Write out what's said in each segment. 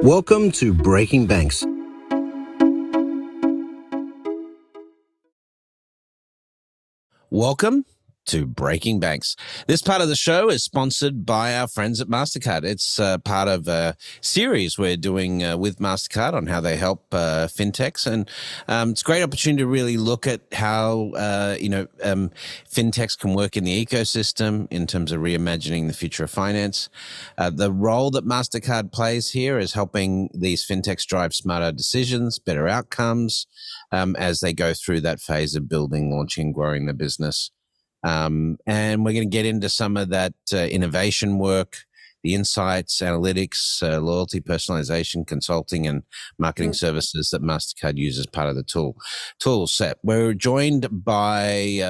Welcome to Breaking Banks. Welcome to Breaking Banks. This part of the show is sponsored by our friends at Mastercard. It's part of a series we're doing with Mastercard on how they help fintechs, and it's a great opportunity to really look at how fintechs can work in the ecosystem in terms of reimagining the future of finance. The role that Mastercard plays here is helping these fintechs drive smarter decisions, better outcomes, as they go through that phase of building, launching, growing the business. And we're going to get into some of that innovation work, the insights, analytics, loyalty, personalization, consulting, and marketing services that Mastercard uses as part of the tool set. We're joined by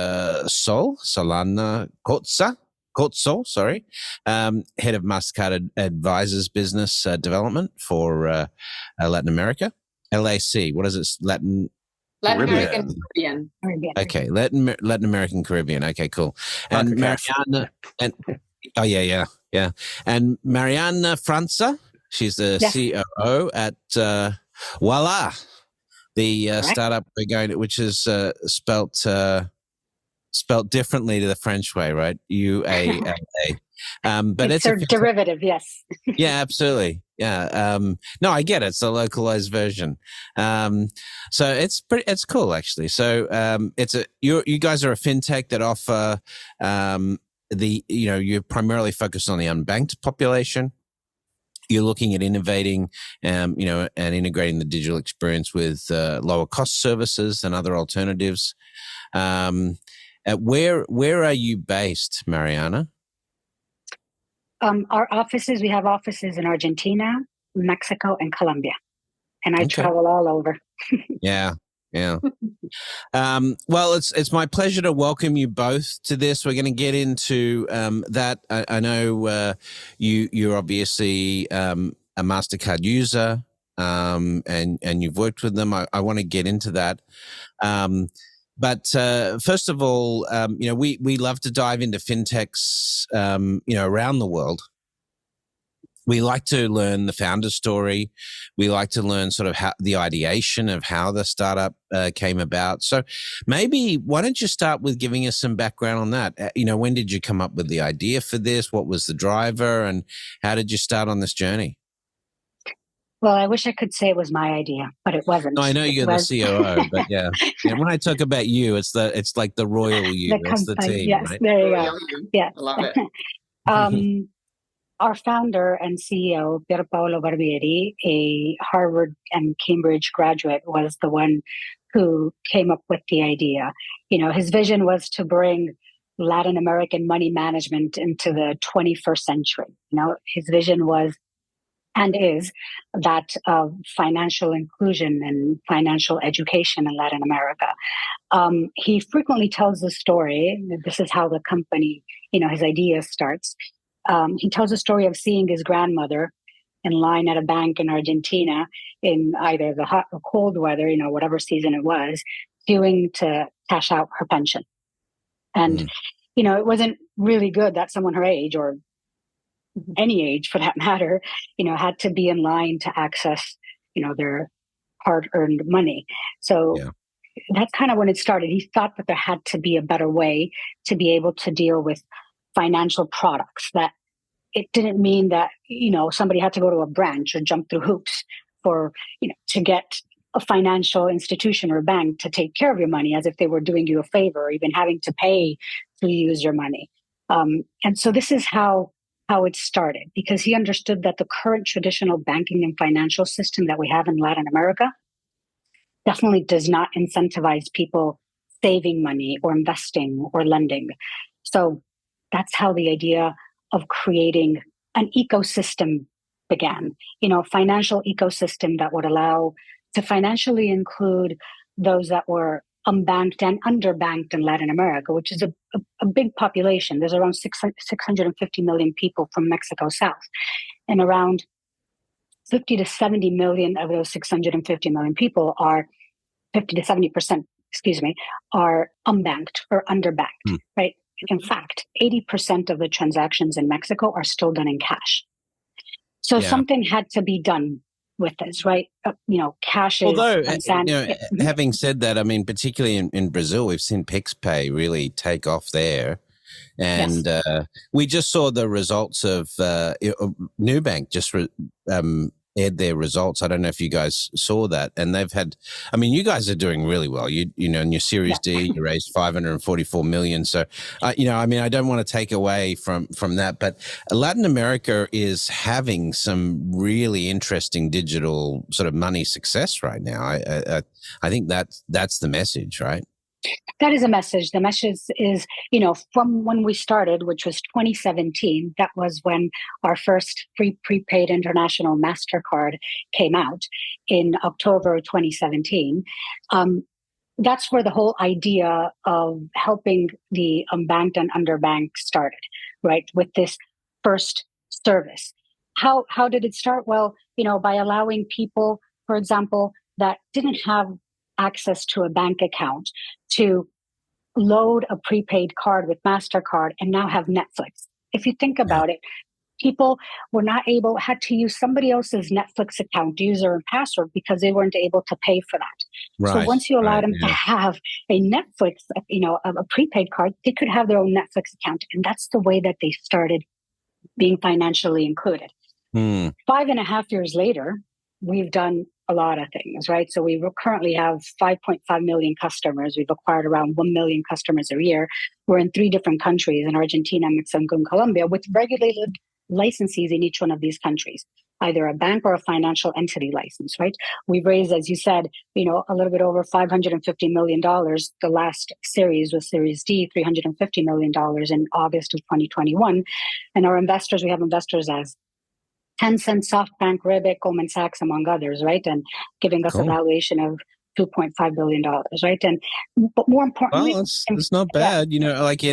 Solana Cozzo, head of Mastercard Advisors Business Development for Latin America. LAC, what is it? Latin American Caribbean. Okay, Latin American Caribbean. Okay, cool. And Mariana, and and Mariana Franza, she's the COO at Ualá, the startup we're going to, which is spelt differently to the French way, right? UALA. But it's a derivative, yes. Yeah, absolutely. Yeah. No, I get it. It's a localized version. So it's cool actually. So you guys are a fintech that offer you're primarily focused on the unbanked population. You're looking at innovating, and integrating the digital experience with lower cost services and other alternatives. Where are you based, Mariana? We have offices in Argentina, Mexico, and Colombia. And I travel all over. Yeah. Well, it's my pleasure to welcome you both to this. We're going to get into that. I know you're obviously a Mastercard user, and you've worked with them. I want to get into that. But first of all, we love to dive into fintechs, around the world. We like to learn the founder story. We like to learn sort of how the ideation of how the startup came about. So maybe why don't you start with giving us some background on that? When did you come up with the idea for this? What was the driver, and how did you start on this journey? Well, I wish I could say it was my idea, but it wasn't. No, I know you're the COO, but yeah. When I talk about you, it's like the royal you. It's the team. Yes, right? There you go. Yes. I love it. Our founder and CEO, Pier Paolo Barbieri, a Harvard and Cambridge graduate, was the one who came up with the idea. His vision was to bring Latin American money management into the 21st century. His vision was and is that of financial inclusion and financial education in Latin America. He frequently tells the story. This is how the company, his idea starts. He tells the story of seeing his grandmother in line at a bank in Argentina in either the hot or cold weather, whatever season it was, queuing to cash out her pension. And, it wasn't really good that someone her age, or any age for that matter, had to be in line to access, their hard-earned money. So that's kind of when it started. He thought that there had to be a better way to be able to deal with financial products, that it didn't mean that, somebody had to go to a branch or jump through hoops for, to get a financial institution or bank to take care of your money as if they were doing you a favor, or even having to pay to use your money. And so this is how it started, because he understood that the current traditional banking and financial system that we have in Latin America definitely does not incentivize people saving money or investing or lending. So that's how the idea of creating an ecosystem began, financial ecosystem that would allow to financially include those that were unbanked and underbanked in Latin America, which is a big population. There's around 650 million people from Mexico South, and around 50 to 70 million of those 650 million people are 50 to 70%, are unbanked or underbanked, right? In fact, 80% of the transactions in Mexico are still done in cash. So something had to be done with this, right? Cash is Although, Mhm. having said that, I mean, particularly in Brazil, we've seen PixPay really take off there. Yes. And we just saw the results of Nubank just aired their results. I don't know if you guys saw that. And they've had, I mean, you guys are doing really well. You know, in your Series D, you raised 544 million. So, I mean, I don't want to take away from that, but Latin America is having some really interesting digital sort of money success right now. I think that's the message, right? That is a message. The message is, from when we started, which was 2017, that was when our first prepaid international Mastercard came out in October 2017. That's where the whole idea of helping the unbanked and underbanked started, right? With this first service. How did it start? Well, by allowing people, for example, that didn't have access to a bank account to load a prepaid card with Mastercard and now have Netflix. If you think about it, people were not had to use somebody else's Netflix account, user and password, because they weren't able to pay for that. Right, so once you allow them to have a Netflix, a prepaid card, they could have their own Netflix account. And that's the way that they started being financially included. 5.5 years later, we've done a lot of things, right? So we currently have 5.5 million customers. We've acquired around 1 million customers a year. We're in 3 different countries, in Argentina, Mexico, and Colombia, with regulated licensees in each one of these countries, either a bank or a financial entity license, right? We've raised, as you said, a little bit over $550 million. The last series was Series D, $350 million in August of 2021. And our investors, we have investors as Tencent, SoftBank, Ribbit, Goldman Sachs, among others, right? And giving us a valuation of $2.5 billion, right? But more importantly, well, it's not bad, like I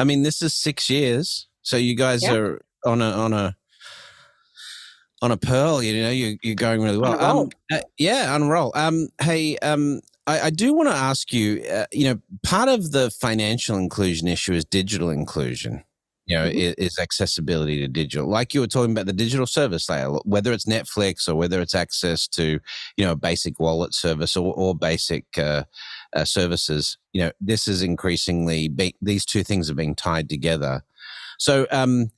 mean, this is 6 years, so you guys are on a pearl, you're going really well. On a roll. Hey, I do want to ask you, part of the financial inclusion issue is digital inclusion. Is accessibility to digital, like you were talking about the digital service layer, whether it's Netflix or whether it's access to, a basic wallet service or basic services. This is increasingly these two things are being tied together. So, for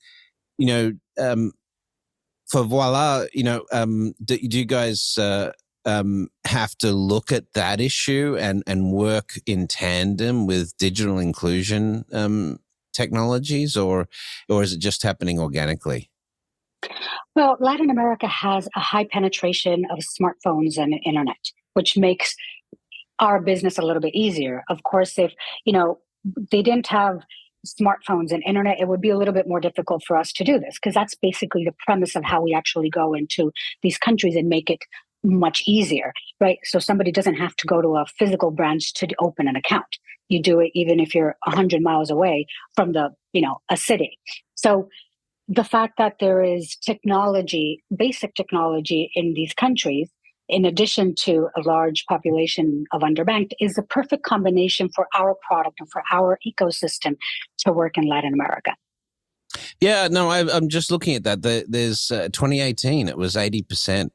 Ualá, do you guys have to look at that issue and work in tandem with digital inclusion technologies, or is it just happening organically? Well, Latin America has a high penetration of smartphones and internet, which makes our business a little bit easier. Of course, if they didn't have smartphones and internet, it would be a little bit more difficult for us to do this, because that's basically the premise of how we actually go into these countries and make it much easier, right? So somebody doesn't have to go to a physical branch to open an account. You do it even if you're 100 miles away from a city. So the fact that there is technology, basic technology in these countries, in addition to a large population of underbanked, is the perfect combination for our product and for our ecosystem to work in Latin America. Yeah, no, I'm just looking at that. There's 2018, it was 80%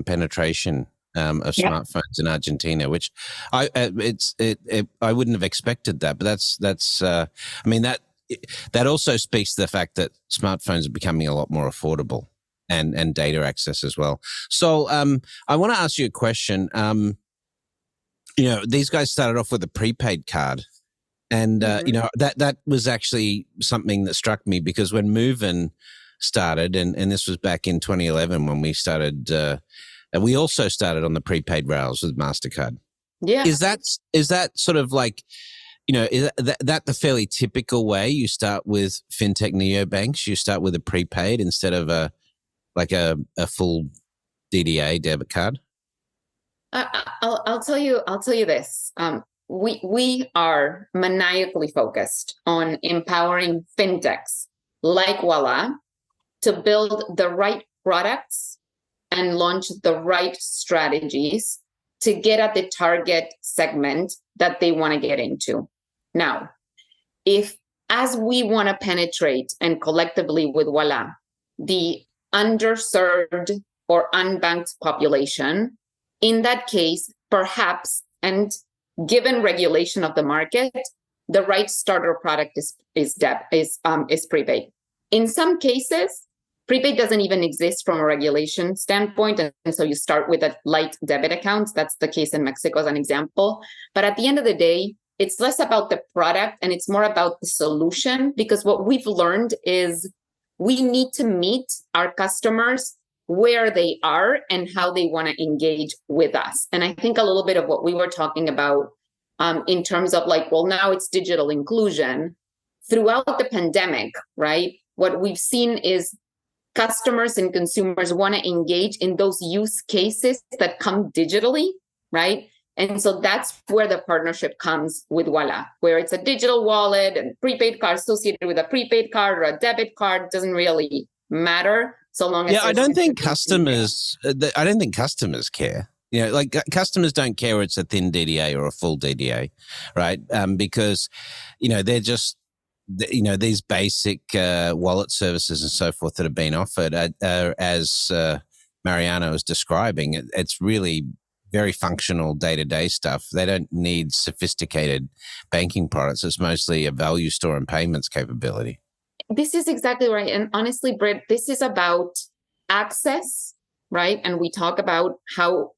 penetration of smartphones in Argentina, which I wouldn't have expected that, but that's I mean, that also speaks to the fact that smartphones are becoming a lot more affordable, and data access as well. So I want to ask you a question. These guys started off with a prepaid card. And, that was actually something that struck me, because when Movin started, and this was back in 2011 when we started, and we also started on the prepaid rails with MasterCard. Yeah. Is that sort of like, is that the fairly typical way you start with fintech neobanks? You start with a prepaid instead of a full DDA debit card? I'll tell you this. We are maniacally focused on empowering fintechs like Ualá to build the right products and launch the right strategies to get at the target segment that they want to get into. Now, as we want to penetrate, and collectively with Ualá, the underserved or unbanked population, in that case, perhaps, and given regulation of the market, the right starter product is prepaid. In some cases, prepaid doesn't even exist from a regulation standpoint, and so you start with a light debit account. That's the case in Mexico as an example. But at the end of the day, it's less about the product and it's more about the solution, because what we've learned is we need to meet our customers where they are and how they want to engage with us. And I think a little bit of what we were talking about in terms of like, well, now it's digital inclusion. Throughout the pandemic, right, what we've seen is customers and consumers want to engage in those use cases that come digitally, right? And so that's where the partnership comes with Ualá, where it's a digital wallet and prepaid card associated with a prepaid card or a debit card, doesn't really matter so long as I don't think customers care. Like customers don't care it's a thin DDA or a full DDA, right? Because they're just these basic wallet services and so forth that have been offered, as Mariana was describing. It's really very functional day-to-day stuff. They don't need sophisticated banking products. It's mostly a value store and payments capability. This is exactly right. And honestly, Britt, this is about access, right? And we talk about how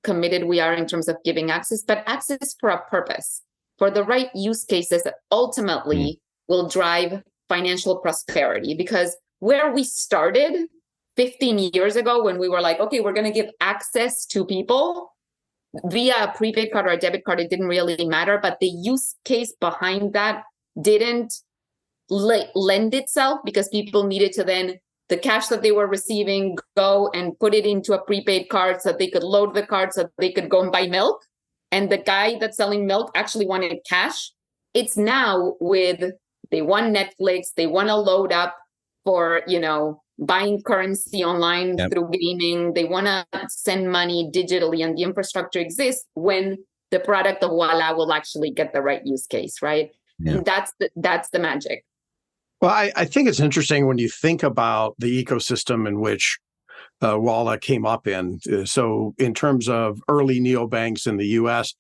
committed we are in terms of giving access, but access for a purpose, for the right use cases that ultimately will drive financial prosperity. Because where we started 15 years ago, when we were like, okay, we're going to give access to people via a prepaid card or a debit card, it didn't really matter. But the use case behind that didn't lend itself, because people needed to then, the cash that they were receiving, go and put it into a prepaid card so that they could load the card so that they could go and buy milk. And the guy that's selling milk actually wanted cash. It's now with, they want Netflix, they want to load up for, buying currency online through gaming. They want to send money digitally, and the infrastructure exists when the product of Ualá will actually get the right use case, right? Yeah. And that's the magic. Well, I think it's interesting when you think about the ecosystem in which Ualá came up in. So in terms of early neobanks in the U.S.,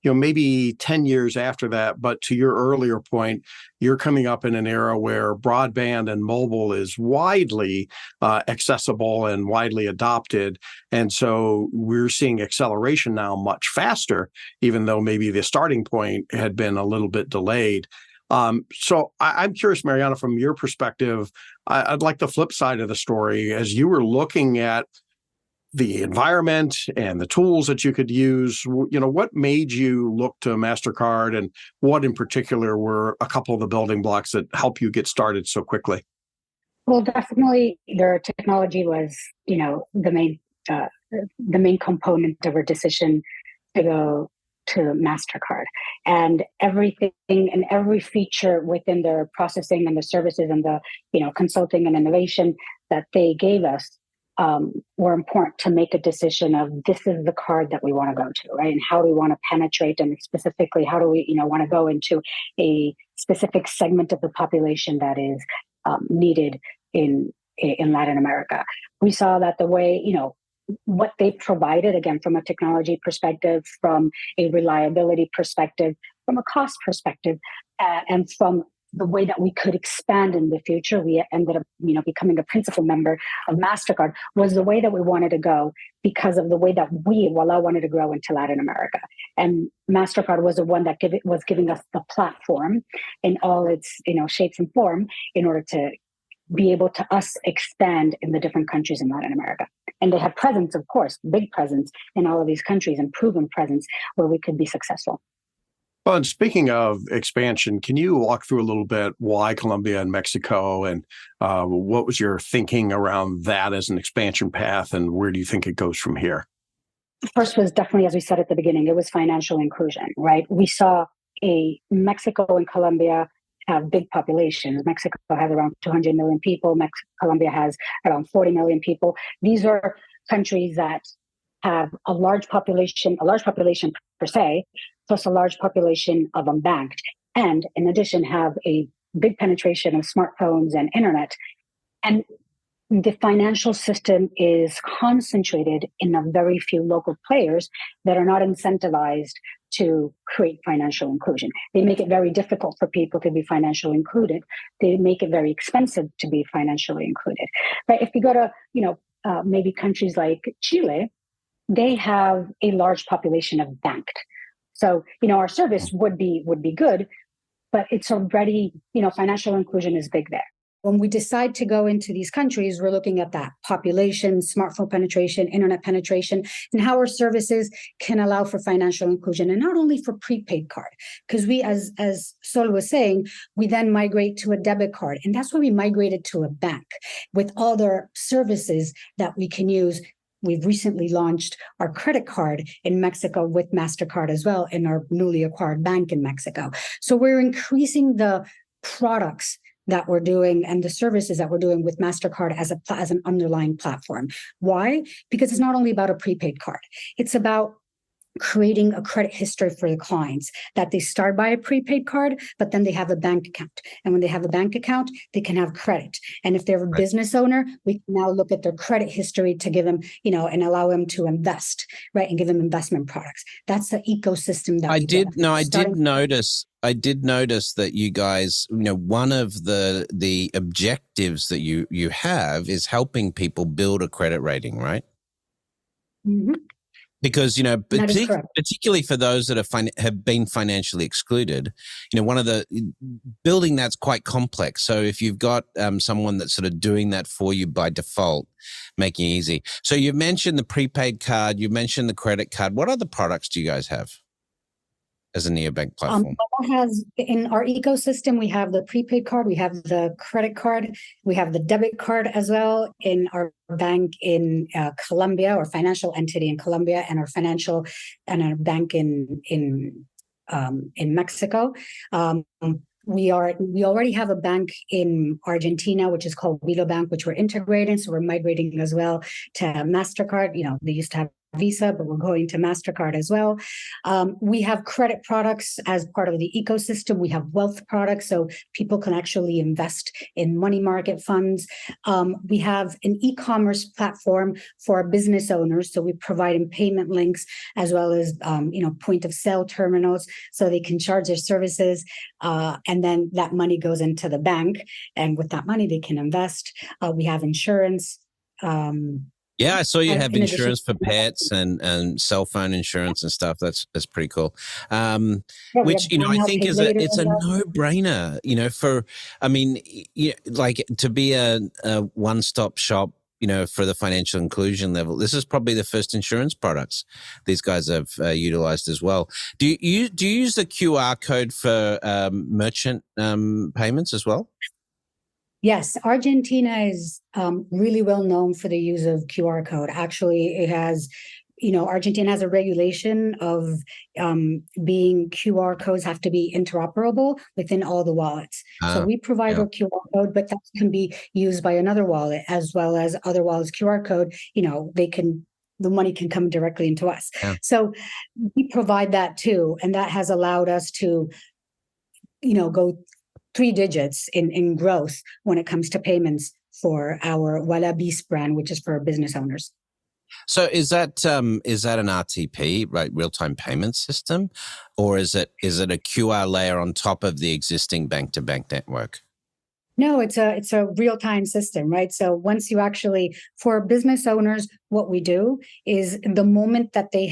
maybe 10 years after that, but to your earlier point, you're coming up in an era where broadband and mobile is widely accessible and widely adopted. And so we're seeing acceleration now much faster, even though maybe the starting point had been a little bit delayed. So I'm curious, Mariana, from your perspective, I'd like the flip side of the story. As you were looking at the environment and the tools that you could use, what made you look to MasterCard, and what in particular were a couple of the building blocks that help you get started so quickly? Well, definitely their technology was, the main component of our decision to go to MasterCard, and everything and every feature within their processing and the services and the, consulting and innovation that they gave us were important to make a decision of, this is the card that we want to go to, right? And how do we want to penetrate, and specifically, how do we, want to go into a specific segment of the population that is needed in Latin America. We saw that the way, what they provided, again, from a technology perspective, from a reliability perspective, from a cost perspective, and from the way that we could expand in the future, we ended up, becoming a principal member of MasterCard, was the way that we wanted to go, because of the way that we, Ualá, wanted to grow into Latin America. And MasterCard was the one that was giving us the platform in all its, shapes and form, in order to be able to us expand in the different countries in Latin America. And they have presence, of course, big presence in all of these countries, and proven presence where we could be successful. Well, and speaking of expansion, can you walk through a little bit why Colombia and Mexico, and what was your thinking around that as an expansion path, and where do you think it goes from here? First was definitely, as we said at the beginning, it was financial inclusion, right? We saw Mexico and Colombia have big populations. Mexico has around 200 million people. Colombia has around 40 million people. These are countries that have a large population per se, plus a large population of unbanked, and in addition have a big penetration of smartphones and internet. And the financial system is concentrated in a very few local players that are not incentivized to create financial inclusion. They make it very difficult for people to be financially included. They make it very expensive to be financially included. Right? If you go to, maybe countries like Chile, they have a large population of banked. So, our service would be good, but it's already, financial inclusion is big there. When we decide to go into these countries, we're looking at that population, smartphone penetration, internet penetration, and how our services can allow for financial inclusion, and not only for prepaid card. Because we, as Sol was saying, we then migrate to a debit card. And that's why we migrated to a bank with other services that we can use. We've recently launched our credit card in Mexico with Mastercard as well, in our newly acquired bank in Mexico. So we're increasing the products that we're doing and the services that we're doing with Mastercard as an underlying platform. Why? Because it's not only about a prepaid card. It's about creating a credit history for the clients, that they start by a prepaid card, but then they have a bank account. And when they have a bank account, they can have credit. And if they're a business owner, we can now look at their credit history to give them, and allow them to invest, right? And give them investment products. That's the ecosystem that I did notice that you guys, one of the objectives that you have is helping people build a credit rating, right? Mm-hmm. Because, particularly for those that have been financially excluded, one of the building that's quite complex. So if you've got someone that's sort of doing that for you by default, making it easy. So you've mentioned the prepaid card, you mentioned the credit card. What other products do you guys have as a neobank platform? In our ecosystem, we have the prepaid card, we have the credit card, we have the debit card as well in our bank in Colombia, or financial entity in Colombia, and our bank in Mexico. We already have a bank in Argentina, which is called Bank, which we're integrating. So we're migrating as well to Mastercard. They used to have Visa, but we're going to Mastercard as well. We have credit products as part of the ecosystem. We have wealth products, so people can actually invest in money market funds. We have an e-commerce platform for our business owners, so we provide payment links as well as point of sale terminals, so they can charge their services, and then that money goes into the bank, and with that money they can invest. We have insurance. Yeah, I saw you have insurance for pets and cell phone insurance and stuff. That's pretty cool. Which I think it's a no-brainer. Like to be a one-stop shop. For the financial inclusion level, this is probably the first insurance products these guys have utilized as well. Do you use the QR code for merchant payments as well? Yes, Argentina is really well known for the use of QR code. Actually, it has, Argentina has a regulation of being QR codes have to be interoperable within all the wallets. So we provide our QR code, but that can be used by another wallet as well as other wallets. QR code, the money can come directly into us. Yeah. So we provide that too, and that has allowed us to, go 3 digits in growth when it comes to payments for our Ualá brand, which is for business owners. So is that an RTP, right, real-time payment system, or is it a QR layer on top of the existing bank-to-bank network? No, it's a real-time system, right? So once you actually, for business owners, what we do is the moment that they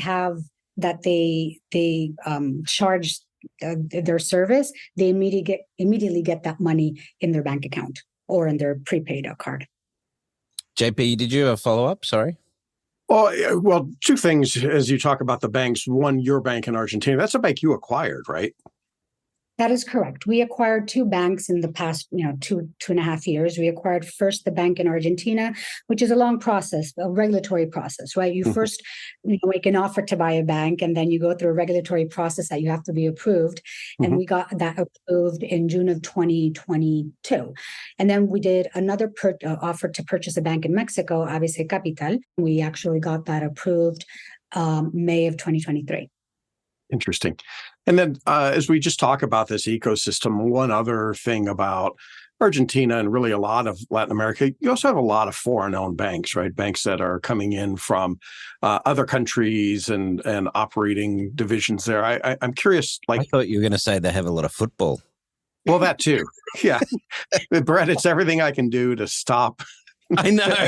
charge their service, they immediately get that money in their bank account or in their prepaid card. JP, did you have a follow-up? Sorry. Well, 2 things as you talk about the banks. One, your bank in Argentina, that's a bank you acquired, right? That is correct. We acquired 2 banks in the past, 2.5 years. We acquired first the bank in Argentina, which is a long process, a regulatory process, right? You first make an offer to buy a bank, and then you go through a regulatory process that you have to be approved. And we got that approved in June of 2022. And then we did another offer to purchase a bank in Mexico, ABC Capital. We actually got that approved May of 2023. Interesting. And then as we just talk about this ecosystem, one other thing about Argentina and really a lot of Latin America, you also have a lot of foreign-owned banks, right? Banks that are coming in from other countries and operating divisions there. I'm curious, I thought you were going to say they have a lot of football. Well, that too. Yeah. Brett, it's everything I can do to stop I know.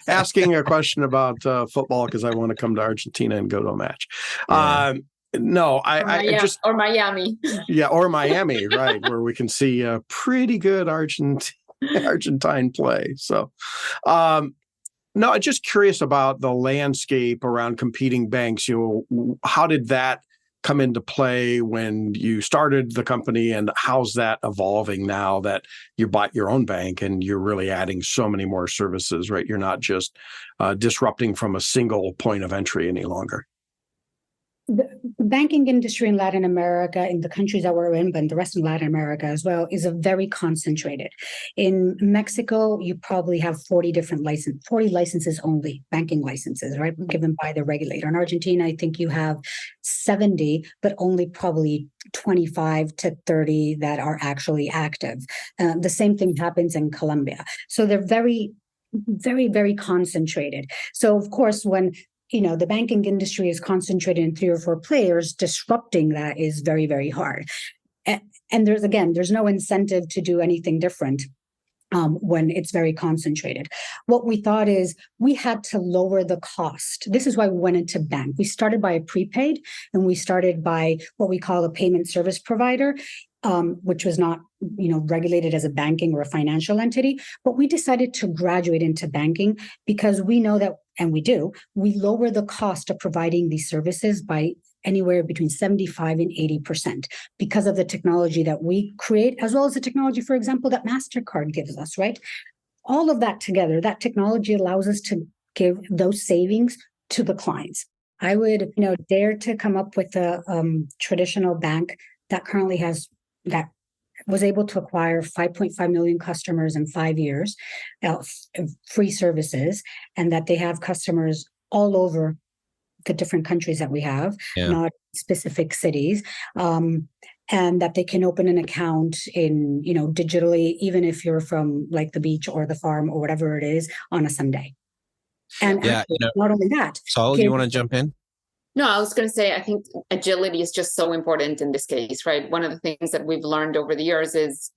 asking a question about football because I want to come to Argentina and go to a match. Yeah. No, I just... Or Miami. Yeah, or Miami, right, where we can see a pretty good Argentine play. So, no, I'm just curious about the landscape around competing banks. How did that come into play when you started the company, and how's that evolving now that you bought your own bank and you're really adding so many more services, right? You're not just disrupting from a single point of entry any longer. The banking industry in Latin America, in the countries that we're in, but in the rest of Latin America as well, is a very concentrated. In Mexico, you probably have 40 licenses only, banking licenses, right, given by the regulator. In Argentina, I think you have 70, but only probably 25 to 30 that are actually active. The same thing happens in Colombia. So they're very, very, very concentrated. So of course, when the banking industry is concentrated in 3 or 4 players, disrupting that is very, very hard. And there's no incentive to do anything different when it's very concentrated. What we thought is we had to lower the cost. This is why we went into bank. We started by a prepaid, and we started by what we call a payment service provider, which was not regulated as a banking or a financial entity. But we decided to graduate into banking because we know that, and we lower the cost of providing these services by anywhere between 75 and 80% because of the technology that we create, as well as the technology, for example, that Mastercard gives us, right? All of that together, that technology allows us to give those savings to the clients. I would, dare to come up with a traditional bank that currently was able to acquire 5.5 million customers in 5 years, free services, and that they have customers all over the different countries that we have, not specific cities, and that they can open an account in, digitally, even if you're from like the beach or the farm or whatever it is on a Sunday. And not only that. Sol, you want to jump in? No, I was going to say, I think agility is just so important in this case, right? One of the things that we've learned over the years is,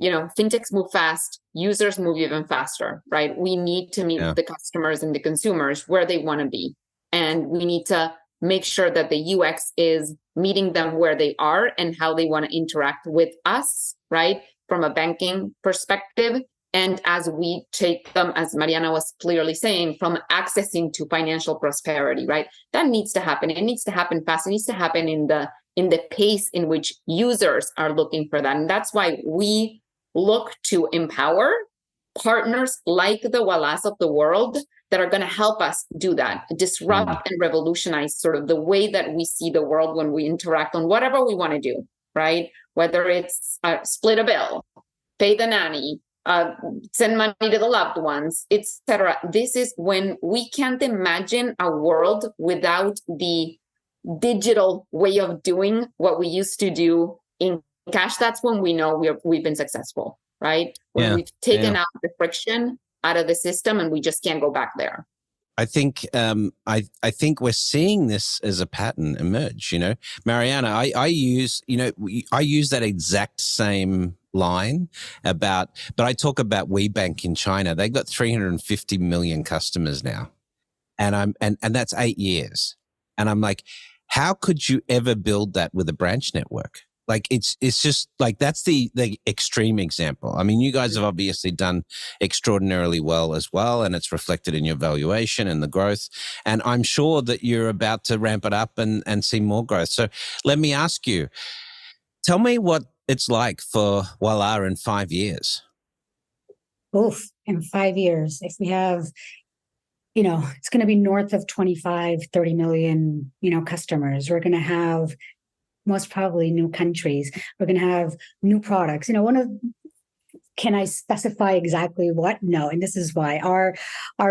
fintechs move fast, users move even faster, right? We need to meet the customers and the consumers where they want to be. And we need to make sure that the UX is meeting them where they are and how they want to interact with us, right? From a banking perspective. And as we take them, as Mariana was clearly saying, from accessing to financial prosperity, right? That needs to happen. It needs to happen fast. It needs to happen in the pace in which users are looking for that. And that's why we look to empower partners like the Ualás of the world that are going to help us do that, disrupt and revolutionize sort of the way that we see the world when we interact on whatever we want to do, right? Whether it's split a bill, pay the nanny, send money to the loved ones, etc. This is when we can't imagine a world without the digital way of doing what we used to do in cash. That's when we know we've been successful, right? When we've taken out the friction out of the system and we just can't go back there. I think I think we're seeing this as a pattern emerge. Mariana, I use that exact same line but I talk about WeBank in China. They got 350 million customers now, and that's 8 years. And I'm like, how could you ever build that with a branch network? Like it's just like that's the extreme example. I mean, you guys have obviously done extraordinarily well as well, and it's reflected in your valuation and the growth. And I'm sure that you're about to ramp it up and see more growth. So let me ask you, tell me what it's like for Ualá in 5 years. Oof, in 5 years, if we have, it's going to be north of 25, 30 million, customers. We're going to have most probably new countries. We're going to have new products. Can I specify exactly what? No. And this is why our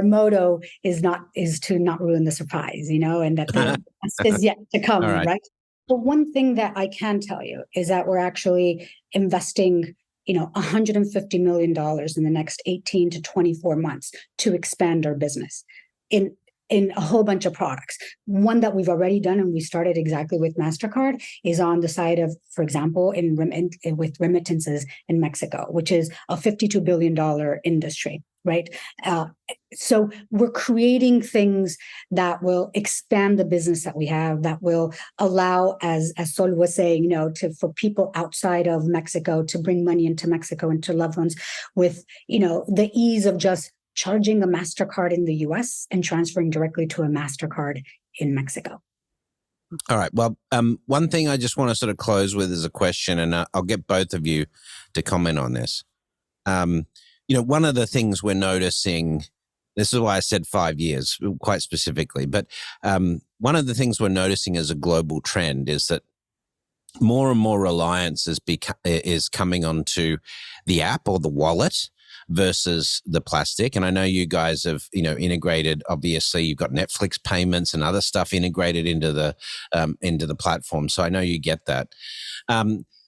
motto is to not ruin the surprise, and that the best is yet to come, right? But one thing that I can tell you is that we're actually investing, $150 million in the next 18 to 24 months to expand our business in a whole bunch of products. One that we've already done, and we started exactly with Mastercard, is on the side of, for example, with remittances in Mexico, which is a $52 billion industry, right? So we're creating things that will expand the business that we have, that will allow, as Sol was saying, for people outside of Mexico to bring money into Mexico and to loved ones with, the ease of just charging a MasterCard in the US and transferring directly to a MasterCard in Mexico. All right. Well, one thing I just want to sort of close with is a question, and I'll get both of you to comment on this. One of the things we're noticing, this is why I said 5 years, quite specifically, but one of the things we're noticing as a global trend is that more and more reliance is coming onto the app or the wallet versus the plastic. And I know you guys have, integrated, obviously you've got Netflix payments and other stuff integrated into the platform. So I know you get that.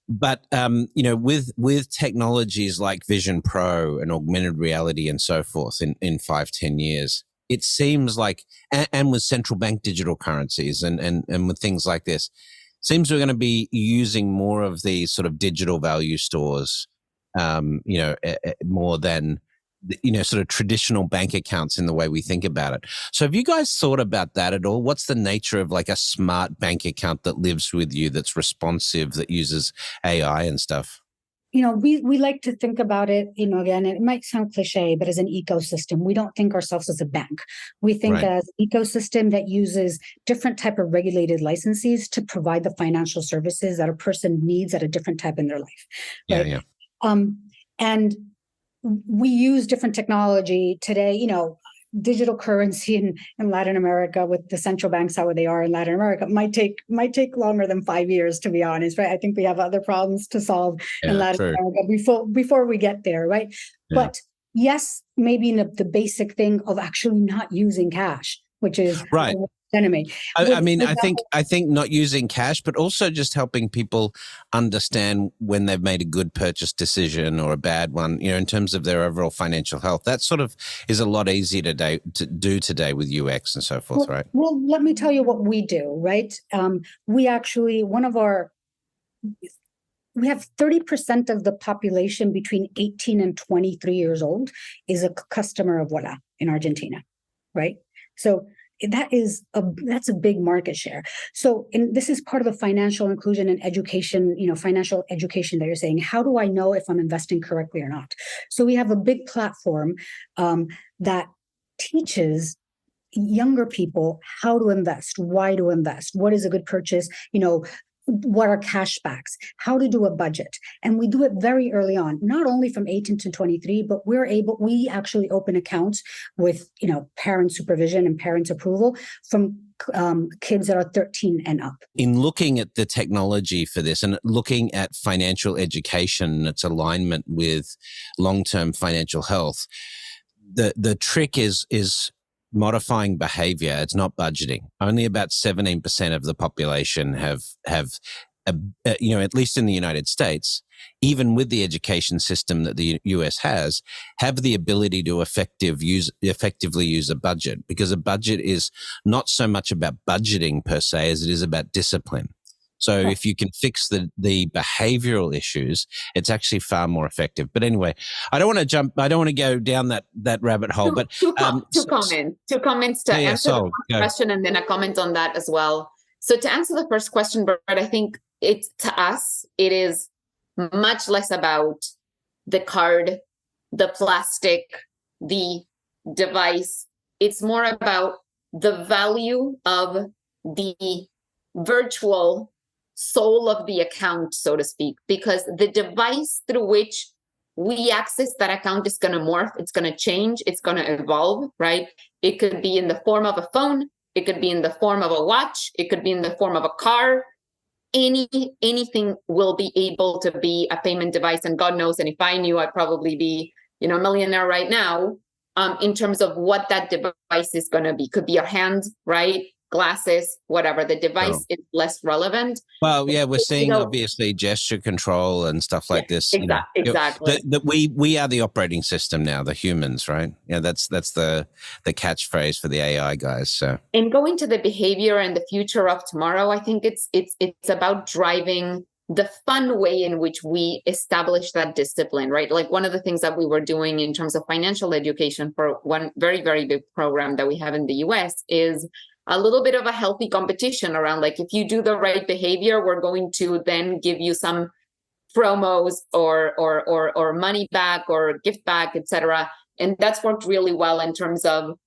But with technologies like Vision Pro and augmented reality and so forth in 5-10 years, it seems like, and with central bank digital currencies and with things like this, seems we're going to be using more of these sort of digital value stores, more than, sort of traditional bank accounts in the way we think about it. So have you guys thought about that at all? What's the nature of like a smart bank account that lives with you, that's responsive, that uses AI and stuff? We like to think about it, again, it might sound cliche, but as an ecosystem. We don't think ourselves as a bank. We think Right. as an ecosystem that uses different type of regulated licensees to provide the financial services that a person needs at a different type in their life. Right? Yeah. And we use different technology today, digital currency in Latin America with the central banks how they are in Latin America might take longer than 5 years, to be honest, right? I think we have other problems to solve in Latin America before we get there, right? Yeah. But yes, maybe the basic thing of actually not using cash, which is right. enemy. I think not using cash, but also just helping people understand when they've made a good purchase decision or a bad one, in terms of their overall financial health. That sort of is a lot easier to do today with UX and so forth, right? Well, let me tell you what we do, right? We actually, we have 30% of the population between 18 and 23 years old is a customer of Ualá in Argentina, right? So that's a big market share. So, and this is part of the financial inclusion and education, financial education that you're saying. How do I know if I'm investing correctly or not? So we have a big platform that teaches younger people how to invest, why to invest, what is a good purchase, what are cashbacks, how to do a budget. And we do it very early on, not only from 18 to 23, but we actually open accounts with, parent supervision and parents' approval from kids that are 13 and up. In looking at the technology for this and looking at financial education and its alignment with long-term financial health, the trick is modifying behavior. It's not budgeting. Only about 17% of the population have at least in the United States, even with the education system that the US has, have the ability to effectively use a budget, because a budget is not so much about budgeting per se as it is about discipline. So if you can fix the behavioral issues, it's actually far more effective. But anyway, I don't want to go down that rabbit hole. Two comments to answer the first question, and then a comment on that as well. So to answer the first question, Bert, I think it is much less about the card, the plastic, the device. It's more about the value of the virtual soul of the account, so to speak, because the device through which we access that account is going to morph, it's going to change, it's going to evolve, right? It could be in the form of a phone, it could be in the form of a watch, it could be in the form of a car. Anything will be able to be a payment device, and God knows, and if I knew, I'd probably be, a millionaire right now. In terms of what that device is going to be, could be your hand, right? glasses, whatever. The device is less relevant. Well, yeah, we're seeing obviously gesture control and stuff like this. Exactly. We are the operating system now, the humans, right? Yeah, that's the catchphrase for the AI guys. So, and going to the behavior and the future of tomorrow, I think it's about driving the fun way in which we establish that discipline, right? Like one of the things that we were doing in terms of financial education for one very, very big program that we have in the US is a little bit of a healthy competition around, like, if you do the right behavior, we're going to then give you some promos or money back or gift back, etc. And that's worked really well in terms of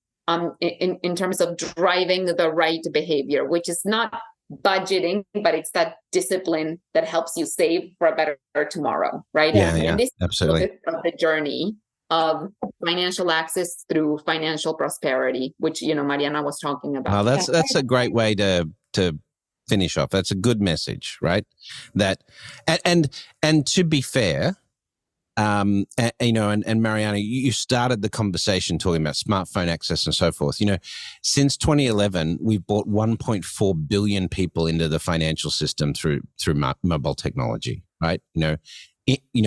in terms of driving the right behavior, which is not budgeting, but it's that discipline that helps you save for a better tomorrow, right? Yeah, and this absolutely. is the journey of financial access through financial prosperity, which Mariana was talking about. Well, that's a great way to finish off. That's a good message, right? That and to be fair, and Mariana, you started the conversation talking about smartphone access and so forth. Since 2011, we've brought 1.4 billion people into the financial system through mobile technology, right?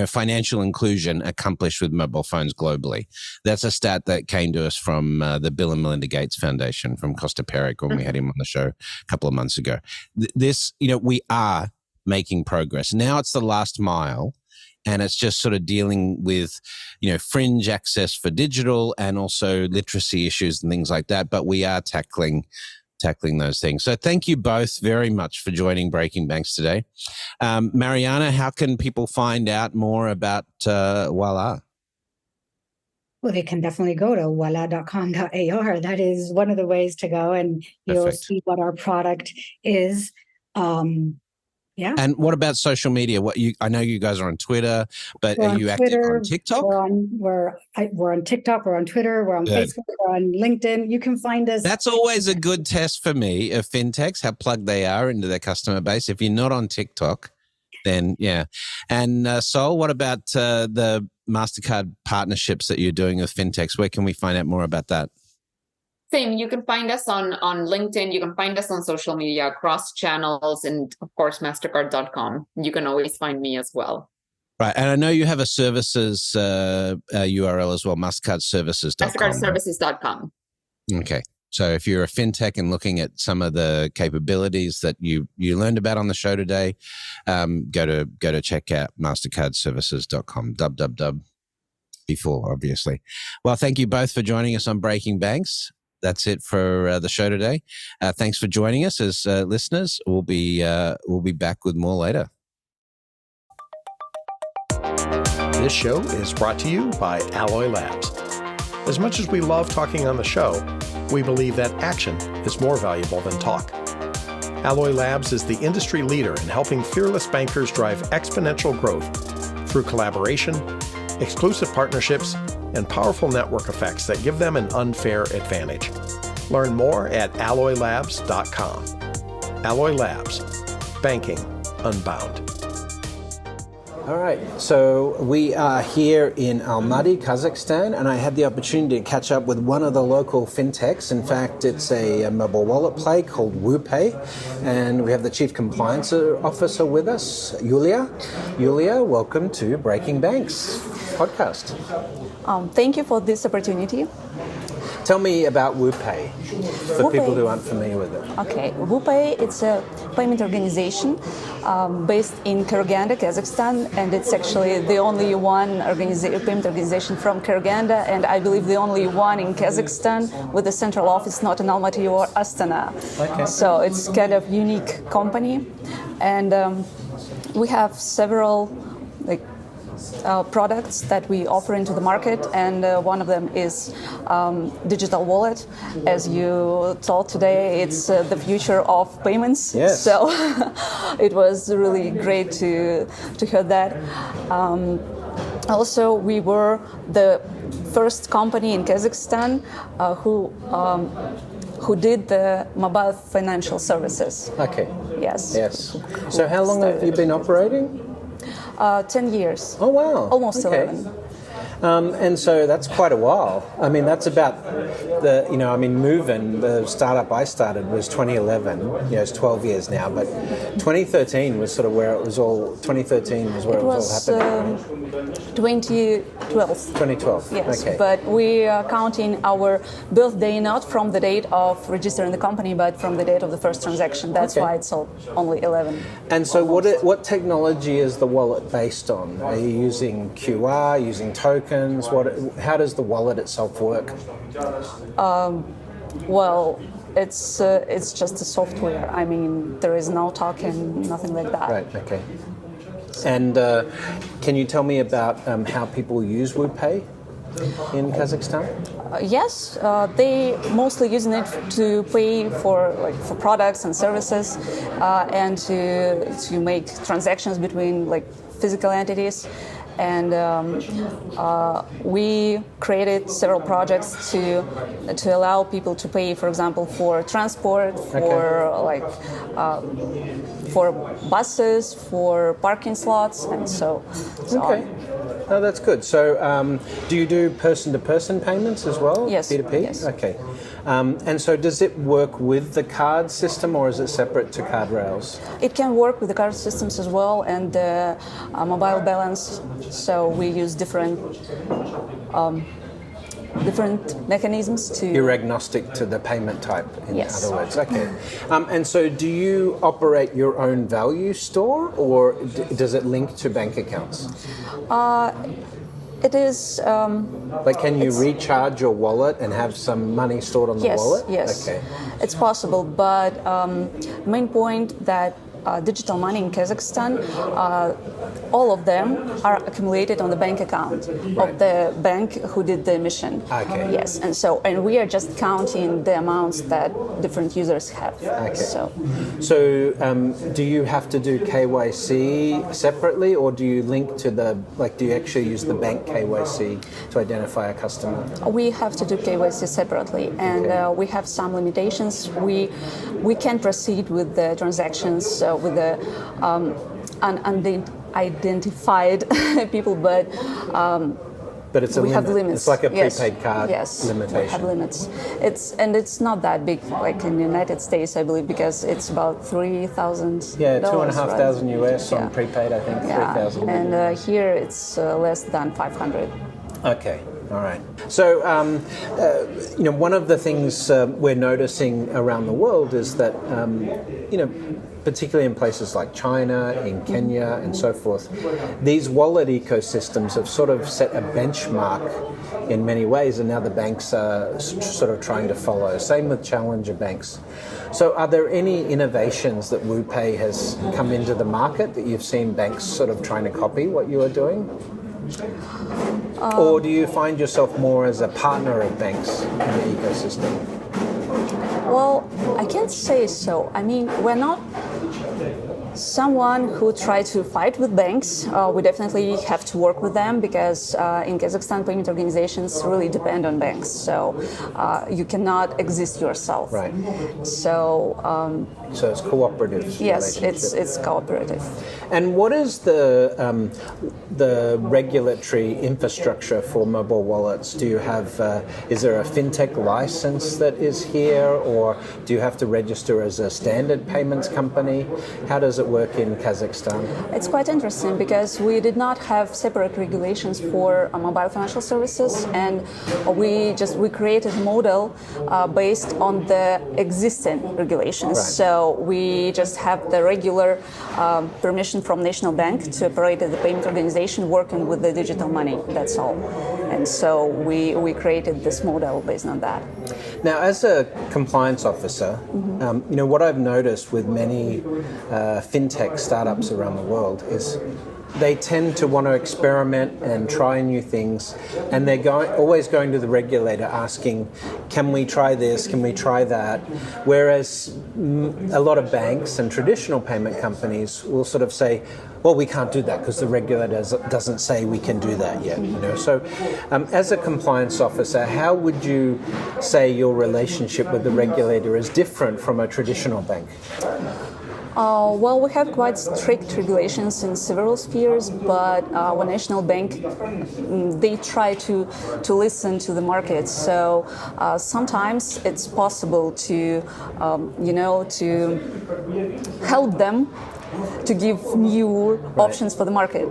Financial inclusion accomplished with mobile phones globally. That's a stat that came to us from the Bill and Melinda Gates Foundation, from Costa Peric, when we had him on the show a couple of months ago. We are making progress. Now it's the last mile. And it's just sort of dealing with, fringe access for digital and also literacy issues and things like that. But we are tackling those things. So thank you both very much for joining Breaking Banks today. Mariana, how can people find out more about Ualá? Well, they can definitely go to ualá.com.ar. That is one of the ways to go, and you'll see what our product is. Yeah. And what about social media? I know you guys are on Twitter, but are you active on TikTok? We're on TikTok, we're on Twitter, we're on Facebook, we're on LinkedIn. You can find us. That's always a good test for me of fintechs, how plugged they are into their customer base. If you're not on TikTok, then yeah. And Sol, what about the Mastercard partnerships that you're doing with fintechs? Where can we find out more about that? Same. You can find us on LinkedIn. You can find us on social media across channels, and of course, Mastercard.com. You can always find me as well. Right. And I know you have a services URL as well, MastercardServices.com. MastercardServices.com. Okay. So if you're a fintech and looking at some of the capabilities that you learned about on the show today, go to check out MastercardServices.com. www before, obviously. Well, thank you both for joining us on Breaking Banks. That's it for the show today. Thanks for joining us as listeners. We'll be back with more later. This show is brought to you by Alloy Labs. As much as we love talking on the show, we believe that action is more valuable than talk. Alloy Labs is the industry leader in helping fearless bankers drive exponential growth through collaboration, exclusive partnerships, and powerful network effects that give them an unfair advantage. Learn more at alloylabs.com. Alloy Labs, banking unbound. All right, so we are here in Almaty, Kazakhstan, and I had the opportunity to catch up with one of the local fintechs. In fact, it's a mobile wallet play called Wooppay, and we have the Chief Compliance Officer with us, Yuliya. Yuliya, welcome to Breaking Banks podcast. Thank you for this opportunity. Tell me about Wooppay, for people who aren't familiar with it. Okay, Wooppay, it's a payment organization based in Karaganda, Kazakhstan, and it's actually the only one payment organization from Karaganda, and I believe the only one in Kazakhstan with a central office not in Almaty or Astana. Okay. So it's kind of unique company, and we have several products that we offer into the market, and one of them is digital wallet. As you told today, it's the future of payments. Yes. So it was really great to hear that. Also, we were the first company in Kazakhstan who did the mobile financial services. Okay. Yes. So how long have you been operating? 10 years. Oh, wow. Almost 11. And so that's quite a while. I mean, that's about Movin, the startup I started, was 2011. It's 12 years now, but 2013 was sort of where it was all. 2013 was where it was all happening. 2012. 2012. Yes, okay. but we are counting our birthday not from the date of registering the company, but from the date of the first transaction. That's why it's only 11. And so, what technology is the wallet based on? Are you using QR, using tokens? How does the wallet itself work? Well, it's just a software. I mean, there is no token, nothing like that. Right. Okay. And can you tell me about how people use Wooppay in Kazakhstan? Yes, they mostly using it to pay for products and services, and to make transactions between physical entities. And we created several projects to allow people to pay, for example, for transport, for buses, for parking slots, and so on. Oh, that's good. So, do you do person-to-person payments as well? Yes. P2P? Yes. Okay. And so, does it work with the card system, or is it separate to card rails? It can work with the card systems as well, and mobile balance. So we use different mechanisms to... You're agnostic to the payment type, in other words. Okay. And so do you operate your own value store, or does it link to bank accounts? It is... can you recharge your wallet and have some money stored on the wallet? Yes, okay. It's possible, but main point that digital money in Kazakhstan, all of them are accumulated on the bank account of the bank who did the emission. Okay. Yes, and we are just counting the amounts that different users have. Okay. So do you have to do KYC separately, or do you link to do you actually use the bank KYC to identify a customer? We have to do KYC separately, and we have some limitations. We can proceed with the transactions with the unidentified people, but it's a we limit. have limits. It's like a prepaid card limitation. We have limits. It's not that big, like in the United States, I believe, because it's about $3,000. Yeah, $2,500 right? US on prepaid, I think. Yeah. 3,000. And here it's less than 500. Okay. All right. So, one of the things we're noticing around the world is that, particularly in places like China, in Kenya, and so forth, these wallet ecosystems have sort of set a benchmark in many ways, and now the banks are sort of trying to follow. Same with challenger banks. So, are there any innovations that Wooppay has come into the market that you've seen banks sort of trying to copy what you are doing? Or do you find yourself more as a partner of banks in the ecosystem? Well, I can't say so. I mean, we're not someone who try to fight with banks. We definitely have to work with them because in Kazakhstan, payment organizations really depend on banks. So you cannot exist yourself. Right. So it's cooperative. Yes, it's cooperative. And what is the regulatory infrastructure for mobile wallets? Do you have? Is there a Fintech license that is here, or do you have to register as a standard payments company? How does it work in Kazakhstan? It's quite interesting because we did not have separate regulations for mobile financial services, and we created a model based on the existing regulations. Right. So we just have the regular permission from National Bank to operate as a payment organization working with the digital money. That's all. And so we created this model based on that. Now, as a compliance officer, what I've noticed with many fintech startups around the world is they tend to want to experiment and try new things, and they're always going to the regulator asking, can we try this, can we try that? Whereas a lot of banks and traditional payment companies will sort of say, well, we can't do that because the regulator doesn't say we can do that yet. So as a compliance officer, how would you say your relationship with the regulator is different from a traditional bank? Well, we have quite strict regulations in several spheres, but our national bank, they try to listen to the market. So sometimes it's possible to, to help them to give new options for the market.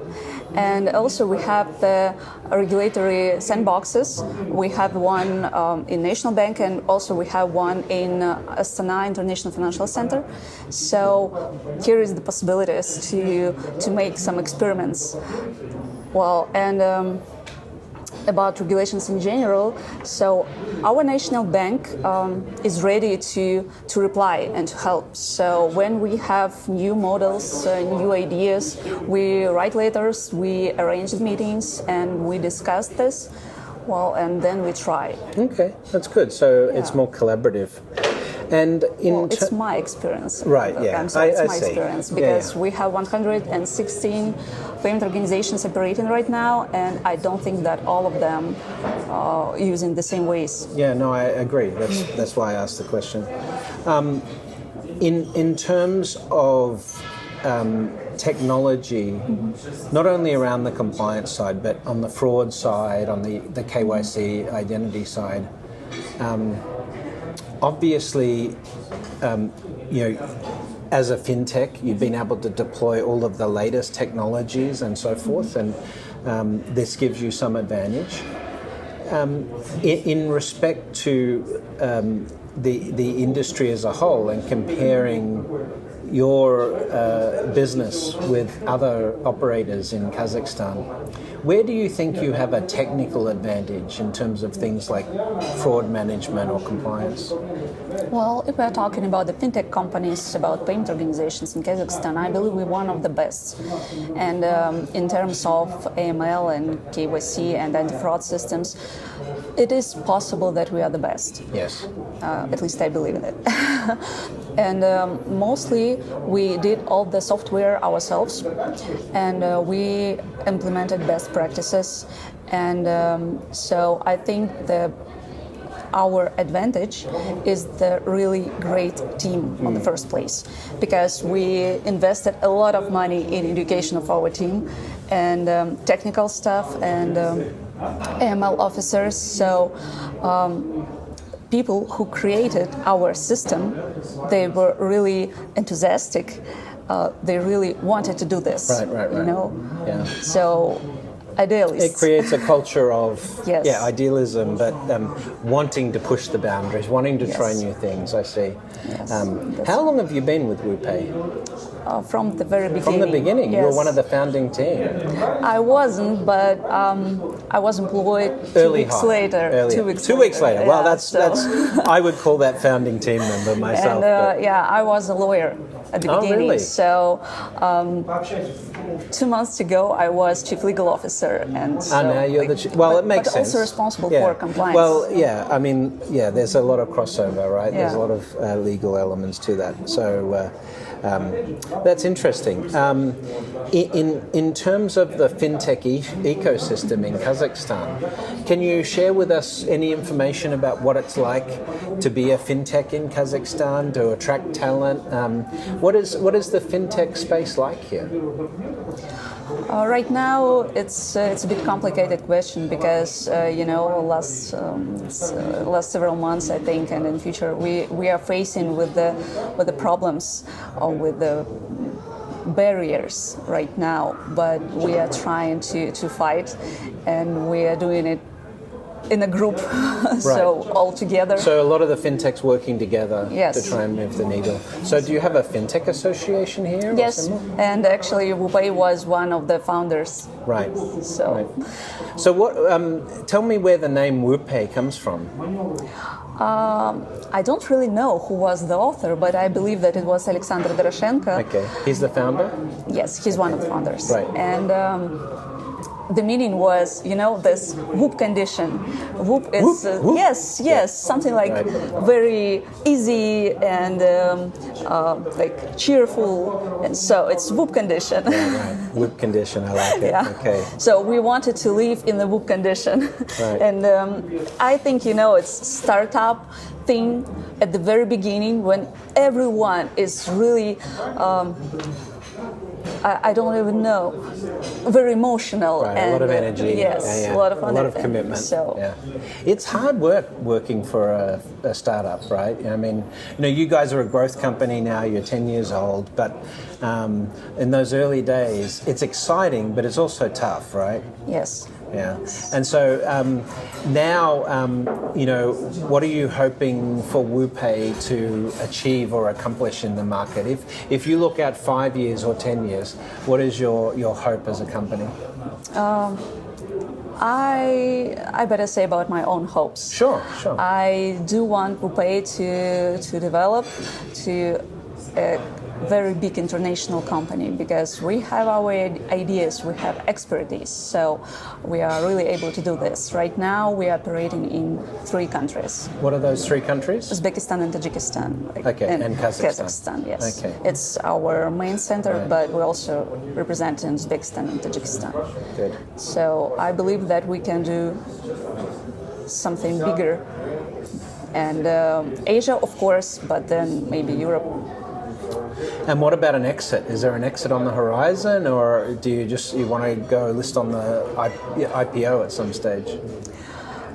And also we have the regulatory sandboxes. We have one in National Bank, and also we have one in Astana International Financial Center. So here is the possibilities to make some experiments. Well, and about regulations in general, so our national bank is ready to reply and to help. So when we have new models, new ideas, we write letters, we arrange meetings, and we discuss this. Well, and then we try. Okay, that's good. So it's more collaborative. And it's my experience. Right, yeah. It's my experience because we have 116 payment organizations operating right now, and I don't think that all of them are using the same ways. Yeah, no, I agree. That's why I asked the question. In terms of technology, not only around the compliance side, but on the fraud side, on the KYC identity side, obviously, as a fintech, you've been able to deploy all of the latest technologies and so forth, and this gives you some advantage. In respect to the industry as a whole and comparing your business with other operators in Kazakhstan, where do you think you have a technical advantage in terms of things like fraud management or compliance? Well, if we're talking about the fintech companies, about payment organizations in Kazakhstan, I believe we're one of the best. And in terms of AML and KYC and anti-fraud systems, it is possible that we are the best. Yes. At least I believe in it. And mostly we did all the software ourselves, and we implemented best practices. And so I think our advantage is the really great team on the first place, because we invested a lot of money in education of our team and technical stuff and AML officers. So people who created our system, they were really enthusiastic. They really wanted to do this. Right. You know? Yeah. So idealists. It creates a culture of yes. Idealism, but wanting to push the boundaries, wanting to try new things. I see. Yes. How long have you been with Wooppay? From the very beginning. From the beginning? Yes. You were one of the founding team? I wasn't, but I was employed two weeks later. 2 weeks 2 weeks later. Well, yeah, that's I would call that founding team member myself. And I was a lawyer at the beginning. Really? So 2 months ago, I was chief legal officer, and so, now you're the chief. Well, it makes sense. But also responsible for compliance. Well, yeah. I mean, there's a lot of crossover, right? Yeah. There's a lot of legal elements to that. So. That's interesting. In terms of the fintech ecosystem in Kazakhstan, can you share with us any information about what it's like to be a fintech in Kazakhstan, to attract talent? What is the fintech space like here? Right now, it's a bit complicated question because last several months, I think, and in future, we are facing with the problems or with the barriers right now. But we are trying to fight, and we are doing it in a group, so all together. So a lot of the fintechs working together yes. to try and move the needle. So do you have a fintech association here? Yes, and actually Wooppay was one of the founders. Right. So what? Tell me where the name Wooppay comes from. I don't really know who was the author, but I believe that it was Alexander Doroshenko. Okay, he's the founder? Yes, he's one of the founders. Right. And the meaning was, this whoop condition. Whoop is, whoop? Yes, something like very easy and like cheerful. And so it's whoop condition. Right. Whoop condition, I like it. Yeah. Okay. So we wanted to live in the whoop condition. Right. And I think, it's startup thing at the very beginning when everyone is really, I don't even know, very emotional. Right, and a lot of energy. Yes, a lot of commitment. So. Yeah. It's hard work working for a startup, right? I mean, you guys are a growth company now, you're 10 years old, but in those early days, it's exciting, but it's also tough, right? Yes. Yeah. And so now, what are you hoping for Wooppay to achieve or accomplish in the market? If you look at 5 years or 10 years, what is your hope as a company? I better say about my own hopes. Sure. I do want Wooppay to develop to a very big international company because we have our ideas, we have expertise, so we are really able to do this. Right now we are operating in 3 countries. What are those 3 countries? Uzbekistan and Tajikistan. Okay, and Kazakhstan. Kazakhstan, yes. Okay. It's our main center, right. But we also represent in Uzbekistan and Tajikistan. Good. So I believe that we can do something bigger. And Asia, of course, but then maybe Europe. And what about an exit? Is there an exit on the horizon, or do you want to go list on the IPO at some stage?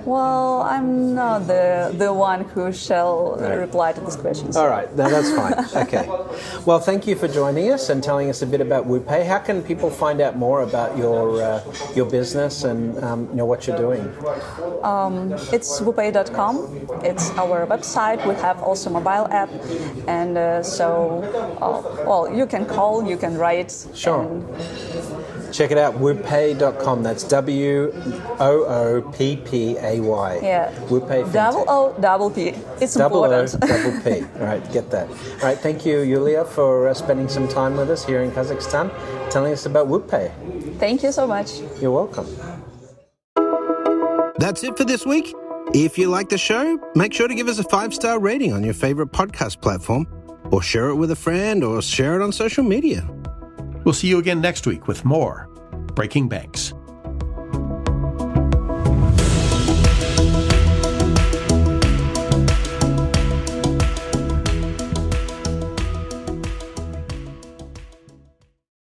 Well, I'm not the one who shall reply to these questions. All right, no, that's fine. Okay. Well, thank you for joining us and telling us a bit about Wooppay. How can people find out more about your business and what you're doing? It's wooppay.com. It's our website. We have also mobile app, and you can call, you can write. Sure. Check it out, wooppay.com. That's WOOPPAY. Yeah. Wooppay Fintech. Double O, double P. It's important. Double P. All right, get that. All right, thank you, Yuliya, for spending some time with us here in Kazakhstan, telling us about Wooppay. Thank you so much. You're welcome. That's it for this week. If you like the show, make sure to give us a 5-star rating on your favorite podcast platform, or share it with a friend, or share it on social media. We'll see you again next week with more Breaking Banks.